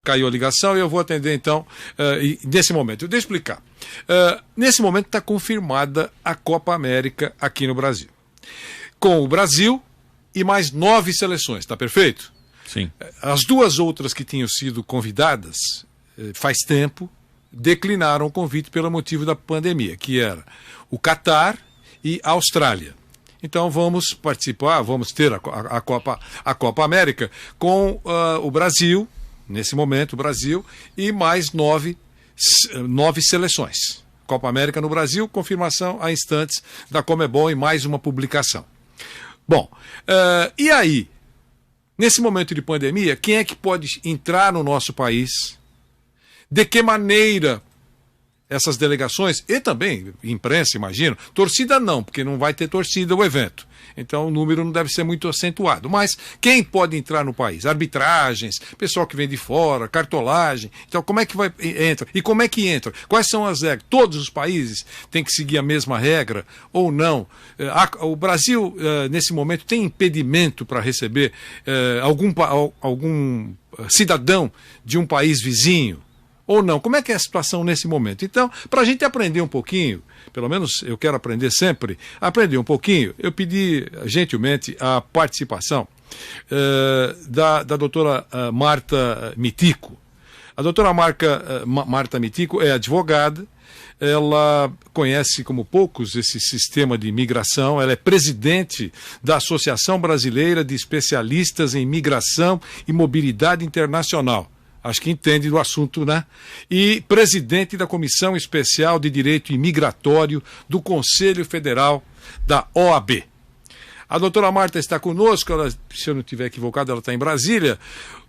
caiu a ligação e eu vou atender então nesse momento. Deixa eu explicar. Nesse momento está confirmada a Copa América aqui no Brasil. Com o Brasil e mais 9 seleções, está perfeito? Sim. As 2 outras que tinham sido convidadas faz tempo declinaram o convite pelo motivo da pandemia, que era o Catar e a Austrália. Então vamos participar, vamos ter a Copa América com o Brasil, nesse momento o Brasil, e mais 9 seleções. Copa América no Brasil, confirmação há instantes da Conmebol e mais uma publicação. Bom, e aí, nesse momento de pandemia, quem é que pode entrar no nosso país? De que maneira essas delegações, e também imprensa, imagino, torcida não, porque não vai ter torcida o evento. Então o número não deve ser muito acentuado. Mas quem pode entrar no país? Arbitragens, pessoal que vem de fora, cartolagem. Então como é que entra? E como é que entra? Quais são as regras? Todos os países têm que seguir a mesma regra ou não? O Brasil, nesse momento, tem impedimento para receber algum cidadão de um país vizinho? Ou não? Como é que é a situação nesse momento? Então, para a gente aprender um pouquinho, pelo menos eu quero aprender sempre, aprender um pouquinho, eu pedi gentilmente a participação da doutora Marta Mitico. A doutora Marta Mitico é advogada, ela conhece como poucos esse sistema de imigração, ela é presidente da Associação Brasileira de Especialistas em Migração e Mobilidade Internacional. Acho que entende do assunto, né? E presidente da Comissão Especial de Direito Imigratório do Conselho Federal da OAB. A doutora Marta está conosco, se eu não estiver equivocado, ela está em Brasília.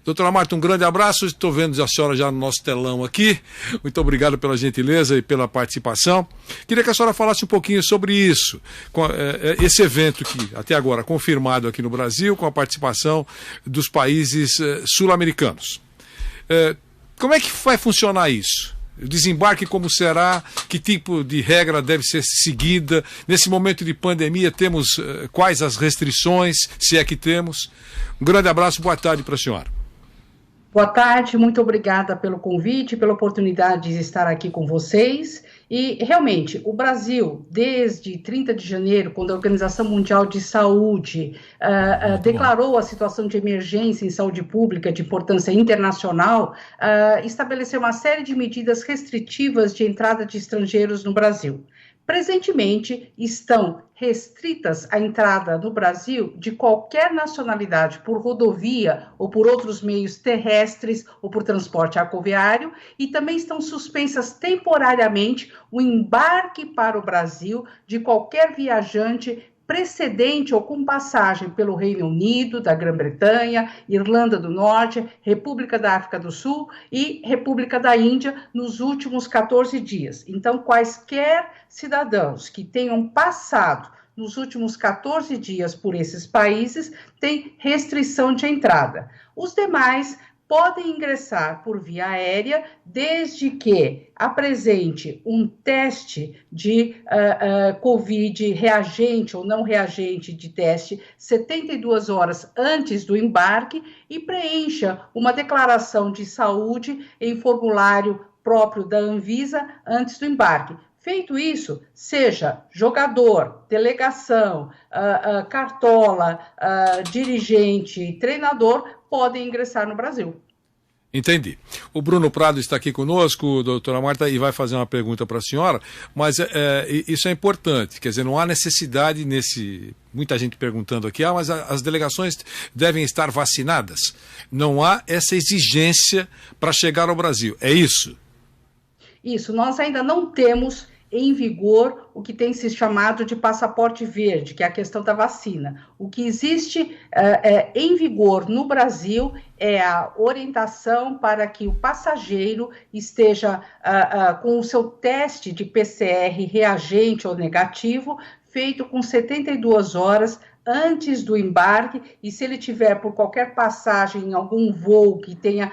Doutora Marta, um grande abraço, estou vendo a senhora já no nosso telão aqui. Muito obrigado pela gentileza e pela participação. Queria que a senhora falasse um pouquinho sobre isso, esse evento que até agora confirmado aqui no Brasil, com a participação dos países sul-americanos. Como é que vai funcionar isso? O desembarque como será? Que tipo de regra deve ser seguida? Nesse momento de pandemia, temos quais as restrições, se é que temos? Um grande abraço, boa tarde para a senhora. Boa tarde, muito obrigada pelo convite, pela oportunidade de estar aqui com vocês. E, realmente, o Brasil, desde 30 de janeiro, quando a Organização Mundial de Saúde declarou a situação de emergência em saúde pública de importância internacional, estabeleceu uma série de medidas restritivas de entrada de estrangeiros no Brasil. Presentemente, estão restritas a entrada no Brasil de qualquer nacionalidade por rodovia ou por outros meios terrestres ou por transporte aquaviário, e também estão suspensas temporariamente o embarque para o Brasil de qualquer viajante precedente ou com passagem pelo Reino Unido, da Grã-Bretanha, Irlanda do Norte, República da África do Sul e República da Índia nos últimos 14 dias. Então, quaisquer cidadãos que tenham passado nos últimos 14 dias por esses países têm restrição de entrada. Os demais podem ingressar por via aérea, desde que apresente um teste de Covid reagente ou não reagente de teste 72 horas antes do embarque e preencha uma declaração de saúde em formulário próprio da Anvisa antes do embarque. Feito isso, seja jogador, delegação, cartola, dirigente, treinador, podem ingressar no Brasil. Entendi. O Bruno Prado está aqui conosco, doutora Marta, e vai fazer uma pergunta para a senhora, mas isso é importante, quer dizer, não há necessidade muita gente perguntando aqui, mas as delegações devem estar vacinadas. Não há essa exigência para chegar ao Brasil, é isso? Isso, nós ainda não temos em vigor o que tem se chamado de passaporte verde, que é a questão da vacina. O que existe em vigor no Brasil é a orientação para que o passageiro esteja com o seu teste de PCR reagente ou negativo, feito com 72 horas antes do embarque, e se ele tiver por qualquer passagem em algum voo que tenha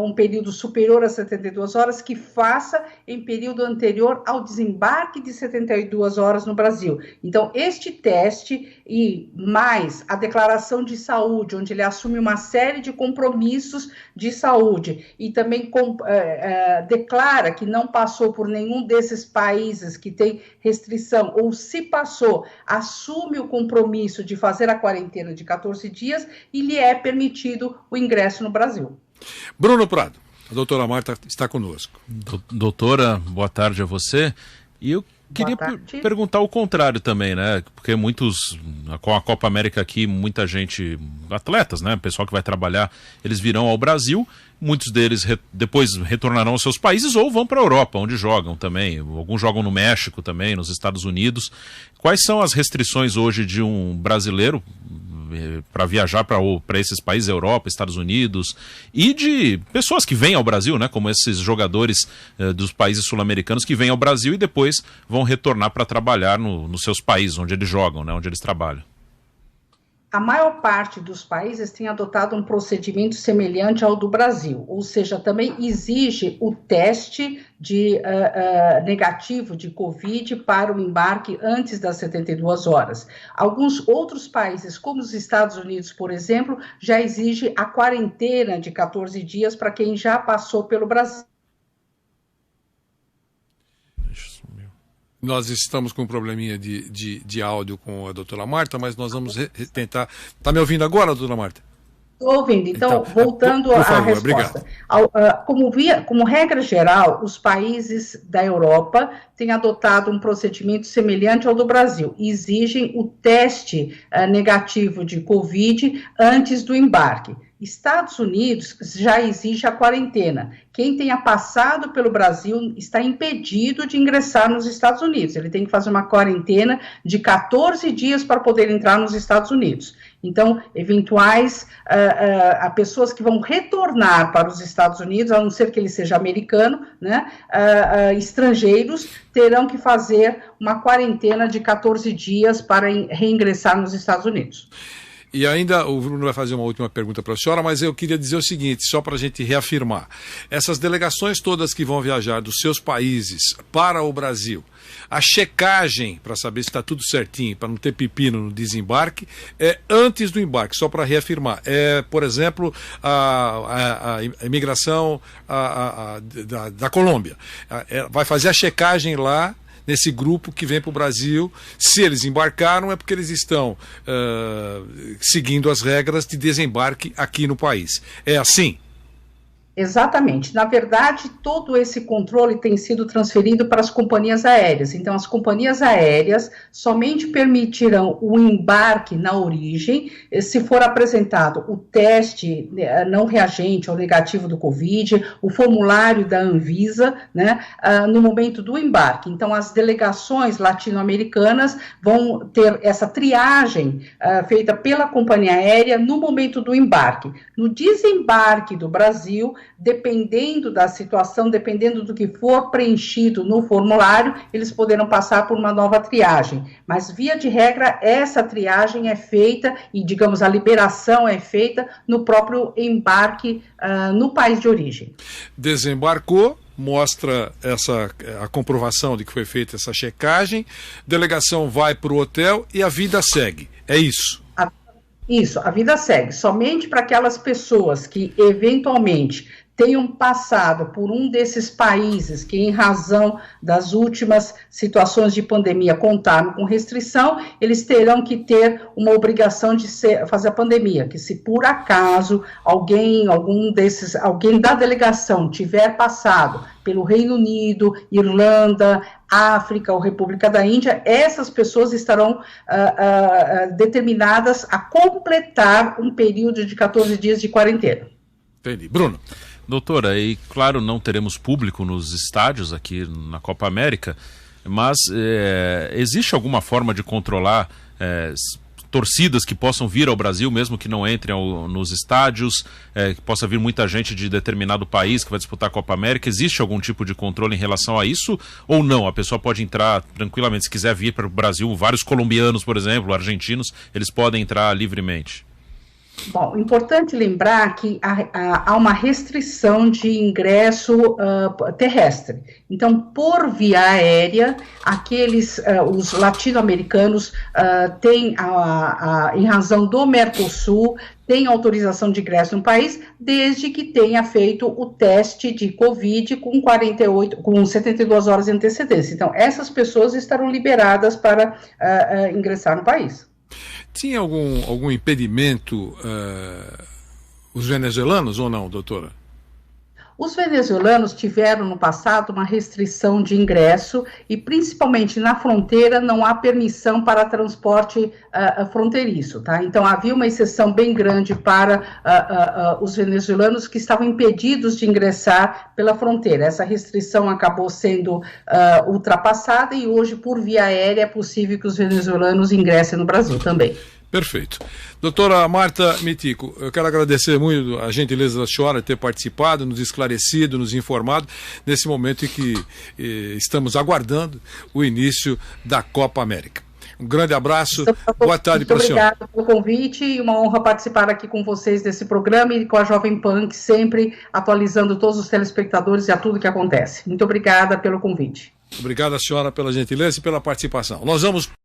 um período superior a 72 horas, que faça em período anterior ao desembarque de 72 horas no Brasil. Então, este teste e mais a declaração de saúde, onde ele assume uma série de compromissos de saúde e também declara que não passou por nenhum desses países que tem restrição, ou se passou, assume o compromisso de fazer a quarentena de 14 dias e lhe é permitido o ingresso no Brasil. Bruno Prado, a doutora Marta está conosco. Doutora, boa tarde a você. E eu queria perguntar o contrário também, né? Porque com a Copa América aqui, muita gente, atletas, né? Pessoal que vai trabalhar, eles virão ao Brasil, muitos deles depois retornarão aos seus países ou vão para a Europa, onde jogam também. Alguns jogam no México também, nos Estados Unidos. Quais são as restrições hoje de um brasileiro para viajar para esses países, Europa, Estados Unidos, e de pessoas que vêm ao Brasil, né, como esses jogadores dos países sul-americanos que vêm ao Brasil e depois vão retornar para trabalhar nos seus países, onde eles jogam, né, onde eles trabalham? A maior parte dos países tem adotado um procedimento semelhante ao do Brasil, ou seja, também exige o teste negativo de Covid para o embarque antes das 72 horas. Alguns outros países, como os Estados Unidos, por exemplo, já exige a quarentena de 14 dias para quem já passou pelo Brasil. Nós estamos com um probleminha de áudio com a doutora Marta, mas nós vamos tentar... Está me ouvindo agora, doutora Marta? Estou ouvindo. Então, voltando à resposta. Como regra geral, os países da Europa têm adotado um procedimento semelhante ao do Brasil. Exigem o teste negativo de Covid antes do embarque. Estados Unidos já exige a quarentena. Quem tenha passado pelo Brasil está impedido de ingressar nos Estados Unidos. Ele tem que fazer uma quarentena de 14 dias para poder entrar nos Estados Unidos. Então, eventuais pessoas que vão retornar para os Estados Unidos, a não ser que ele seja americano, né, estrangeiros, terão que fazer uma quarentena de 14 dias para reingressar nos Estados Unidos. E ainda o Bruno vai fazer uma última pergunta para a senhora, mas eu queria dizer o seguinte, só para a gente reafirmar. Essas delegações todas que vão viajar dos seus países para o Brasil, a checagem para saber se está tudo certinho, para não ter pepino no desembarque, é antes do embarque, só para reafirmar. Por exemplo, a imigração da Colômbia. Vai fazer a checagem lá, nesse grupo que vem para o Brasil. Se eles embarcaram, é porque eles estão seguindo as regras de desembarque aqui no país. É assim? Exatamente. Na verdade, todo esse controle tem sido transferido para as companhias aéreas. Então, as companhias aéreas somente permitirão o embarque na origem se for apresentado o teste não reagente ou negativo do Covid, o formulário da Anvisa, né, no momento do embarque. Então, as delegações latino-americanas vão ter essa triagem feita pela companhia aérea no momento do embarque. No desembarque do Brasil, dependendo da situação, dependendo do que for preenchido no formulário, eles poderão passar por uma nova triagem. Mas, via de regra, essa triagem é feita e, digamos, a liberação é feita no próprio embarque no país de origem. Desembarcou, mostra a comprovação de que foi feita essa checagem, delegação vai para o hotel e a vida segue. É isso? Isso, a vida segue. Somente para aquelas pessoas que, eventualmente, tenham passado por um desses países que, em razão das últimas situações de pandemia, contaram com restrição, eles terão que ter uma obrigação de fazer a pandemia, que se por acaso alguém da delegação tiver passado pelo Reino Unido, Irlanda, África ou República da Índia, essas pessoas estarão determinadas a completar um período de 14 dias de quarentena. Entendi. Bruno. Doutora, e claro, não teremos público nos estádios aqui na Copa América, mas existe alguma forma de controlar torcidas que possam vir ao Brasil, mesmo que não entrem nos estádios, que possa vir muita gente de determinado país que vai disputar a Copa América? Existe algum tipo de controle em relação a isso ou não? A pessoa pode entrar tranquilamente, se quiser vir para o Brasil, vários colombianos, por exemplo, argentinos, eles podem entrar livremente? Bom, importante lembrar que há uma restrição de ingresso terrestre. Então, por via aérea, os latino-americanos têm, em razão do Mercosul, têm autorização de ingresso no país, desde que tenha feito o teste de Covid com 72 horas de antecedência. Então, essas pessoas estarão liberadas para ingressar no país. Tinha algum impedimento os venezuelanos ou não, doutora? Os venezuelanos tiveram no passado uma restrição de ingresso e principalmente na fronteira não há permissão para transporte fronteiriço, tá? Então havia uma exceção bem grande para os venezuelanos que estavam impedidos de ingressar pela fronteira. Essa restrição acabou sendo ultrapassada e hoje por via aérea é possível que os venezuelanos ingressem no Brasil também. Perfeito. Doutora Marta Mitico, eu quero agradecer muito a gentileza da senhora ter participado, nos esclarecido, nos informado, nesse momento em que estamos aguardando o início da Copa América. Um grande abraço, boa tarde para a senhora. Muito obrigada pelo convite e uma honra participar aqui com vocês desse programa e com a Jovem Pan, sempre atualizando todos os telespectadores e a tudo que acontece. Muito obrigada pelo convite. Obrigado a senhora pela gentileza e pela participação. Nós vamos